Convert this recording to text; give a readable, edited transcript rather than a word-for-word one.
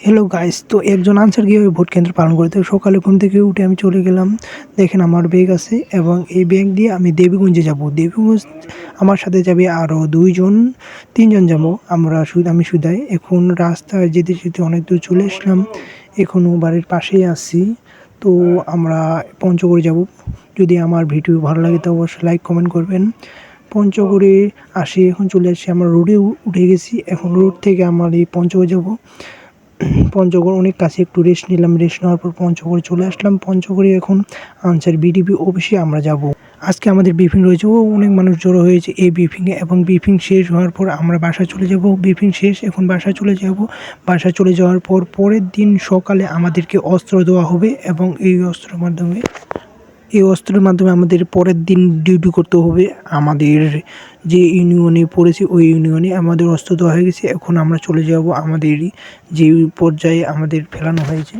Hello guys, তো একজন answer কীভাবে ভোট কেন্দ্র পালন করে? তো সকালে ঘুম থেকে উঠে আমি চলে গেলাম। দেখেন আমার ব্যাগ আছে এবং এই ব্যাগ দিয়ে আমি দেবীগঞ্জে যাব। দেবীগঞ্জ আমার সাথে যাবে আরও ২ জন, ৩ জন যাবো। আমি সুদাই। এখন রাস্তায় যেতে, যেতে অনেক দূর চলে আসলাম। এখনও বাড়ির পাশেই আছি। তো আমরা পঞ্চগড়ে যাব। যদি আমার ভিডিও ভালো লাগে তো অবশ্যই লাইক, কমেন্ট করবেন। পঞ্চগড়ে এখন চলে আসছি, আমরা রোডে উঠে গেছি। এখন রোড থেকে আমার এই পঞ্চগড় যাব। পঞ্চগড় অনেক কাছে, একটু রেস্ট নিলাম। রেস্ট নেওয়ার পর পঞ্চগড়ে চলে আসলাম। পঞ্চগড়ে এখন আনসার বিডিপি অফিসে আমরা যাব। আজকে আমাদের ব্রিফিং রয়েছে, অনেক মানুষ জড়ো হয়েছে এই ব্রিফিংয়ে, এবং ব্রিফিং শেষ হওয়ার পর আমরা বাসায় চলে যাব। ব্রিফিং শেষ, এখন বাসায় চলে যাব। বাসায় চলে যাওয়ার পর পরের দিন সকালে আমাদেরকে অস্ত্র দেওয়া হবে, এবং এই অস্ত্রের মাধ্যমে আমাদের পরের দিন ডিউটি করতে হবে। আমাদের যে ইউনিয়নে পড়েছি ওই ইউনিয়নে আমাদের অস্ত্র দেওয়া হয়ে গেছে। এখন আমরা চলে যাব আমাদের যে পর্যায়ে আমাদের ফেলানো হয়েছে।